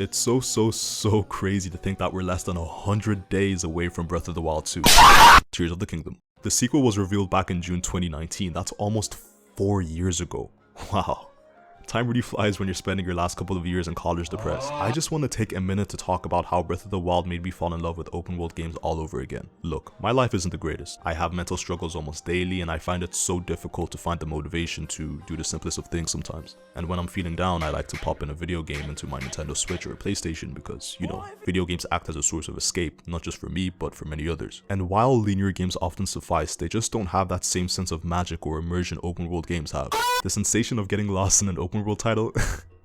It's so crazy to think that we're less than 100 days away from Breath of the Wild 2. Tears of the Kingdom. The sequel was revealed back in June 2019. That's almost 4 years ago. Wow. Time really flies when you're spending your last couple of years in college depressed. I just want to take a minute to talk about how Breath of the Wild made me fall in love with open world games all over again. Look, my life isn't the greatest. I have mental struggles almost daily, and I find it so difficult to find the motivation to do the simplest of things sometimes. And when I'm feeling down, I like to pop in a video game into my Nintendo Switch or PlayStation because, you know, video games act as a source of escape, not just for me, but for many others. And while linear games often suffice, they just don't have that same sense of magic or immersion open world games have. The sensation of getting lost in an open world title?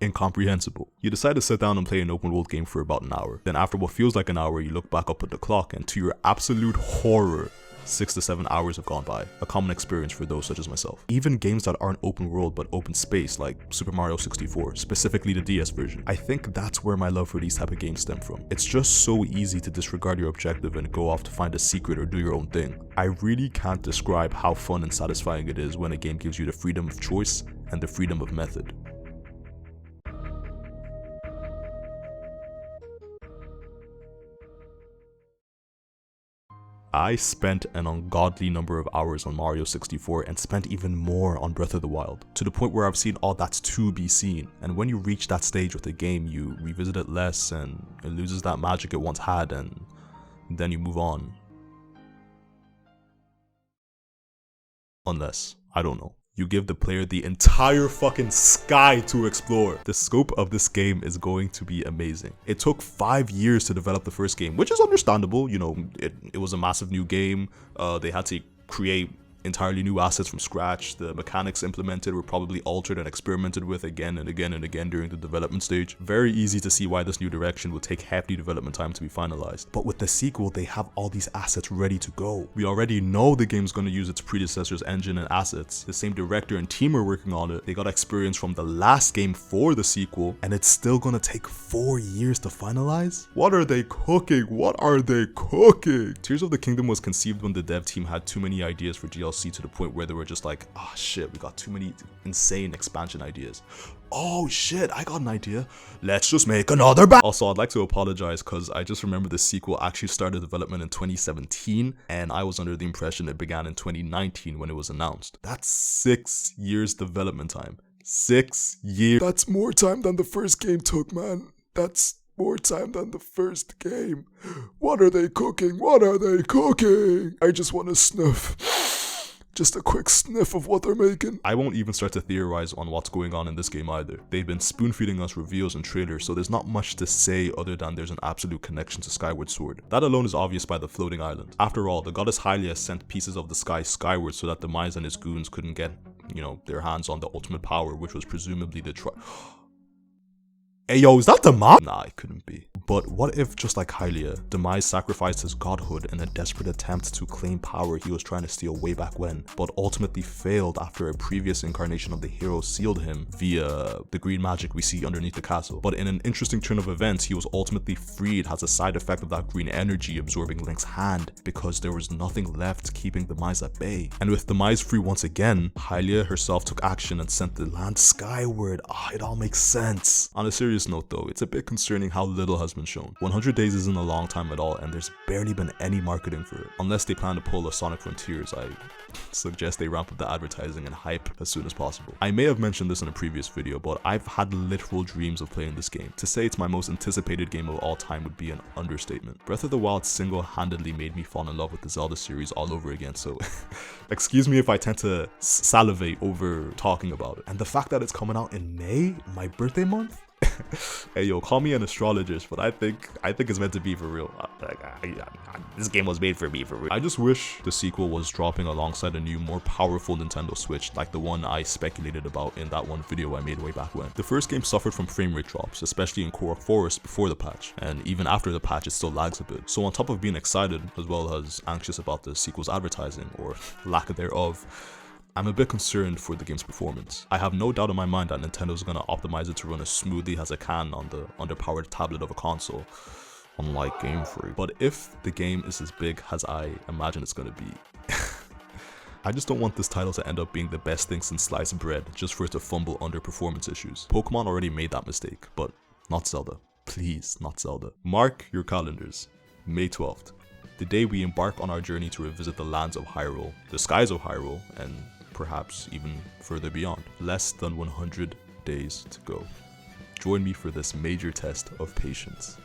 Incomprehensible. You decide to sit down and play an open world game for about an hour. Then after what feels like an hour, you look back up at the clock, and to your absolute horror, 6 to 7 hours have gone by. A common experience for those such as myself. Even games that aren't open world but open space, like Super Mario 64, specifically the DS version. I think that's where my love for these type of games stem from. It's just so easy to disregard your objective and go off to find a secret or do your own thing. I really can't describe how fun and satisfying it is when a game gives you the freedom of choice and the freedom of method. I spent an ungodly number of hours on Mario 64 and spent even more on Breath of the Wild, to the point where I've seen all that's to be seen. And when you reach that stage with a game, you revisit it less and it loses that magic it once had, and then you move on. Unless, I don't know, you give the player the entire fucking sky to explore. The scope of this game is going to be amazing. It took 5 years to develop the first game, which is understandable. You know, it was a massive new game. They had to create entirely new assets from scratch. The mechanics implemented were probably altered and experimented with again and again and again during the development stage. Very easy to see why this new direction would take hefty development time to be finalized. But with the sequel, they have all these assets ready to go. We already know the game's going to use its predecessor's engine and assets. The same director and team are working on it. They got experience from the last game for the sequel, and it's still going to take 4 years to finalize? What are they cooking? What are they cooking? Tears of the Kingdom was conceived when the dev team had too many ideas for DLC, to the point where they were just like, oh shit, we got too many insane expansion ideas. Oh shit, I got an idea. Let's just make another Also, I'd like to apologize because I just remember the sequel actually started development in 2017, and I was under the impression it began in 2019 when it was announced. That's 6 years development time. 6 years. That's more time than the first game took, man. That's more time than the first game. What are they cooking? What are they cooking? I just want to sniff. Just a quick sniff of what they're making. I won't even start to theorize on what's going on in this game either. They've been spoon-feeding us reveals and trailers, so there's not much to say other than there's an absolute connection to Skyward Sword. That alone is obvious by the floating island. After all, the goddess Hylia sent pieces of the sky skyward so that the Mize and his goons couldn't get, you know, their hands on the ultimate power, which was presumably the Hey yo, is that Demise? Nah, it couldn't be. But what if, just like Hylia, Demise sacrificed his godhood in a desperate attempt to claim power he was trying to steal way back when, but ultimately failed after a previous incarnation of the hero sealed him via the green magic we see underneath the castle. But in an interesting turn of events, he was ultimately freed as a side effect of that green energy absorbing Link's hand, because there was nothing left keeping Demise at bay. And with Demise free once again, Hylia herself took action and sent the land skyward. It all makes sense. On a serious note though, it's a bit concerning how little has been shown. 100 days isn't a long time at all, and there's barely been any marketing for it. Unless they plan to pull a Sonic Frontiers, I suggest they ramp up the advertising and hype as soon as possible. I may have mentioned this in a previous video, but I've had literal dreams of playing this game. To say it's my most anticipated game of all time would be an understatement. Breath of the Wild single-handedly made me fall in love with the Zelda series all over again, so excuse me if I tend to salivate over talking about it. And the fact that it's coming out in May, my birthday month? Hey yo, call me an astrologist, but I think it's meant to be for real. This game was made for me for real. I just wish the sequel was dropping alongside a new, more powerful Nintendo Switch, like the one I speculated about in that one video I made way back when. The first game suffered from frame rate drops, especially in Korok Forest before the patch, and even after the patch it still lags a bit. So on top of being excited, as well as anxious about the sequel's advertising, or lack thereof, I'm a bit concerned for the game's performance. I have no doubt in my mind that Nintendo's gonna optimize it to run as smoothly as it can on the underpowered tablet of a console, unlike Game Freak. But if the game is as big as I imagine it's gonna be, I just don't want this title to end up being the best thing since sliced bread just for it to fumble under performance issues. Pokemon already made that mistake, but not Zelda. Please, not Zelda. Mark your calendars. May 12th. The day we embark on our journey to revisit the lands of Hyrule, the skies of Hyrule, and perhaps even further beyond. Less than 100 days to go. Join me for this major test of patience.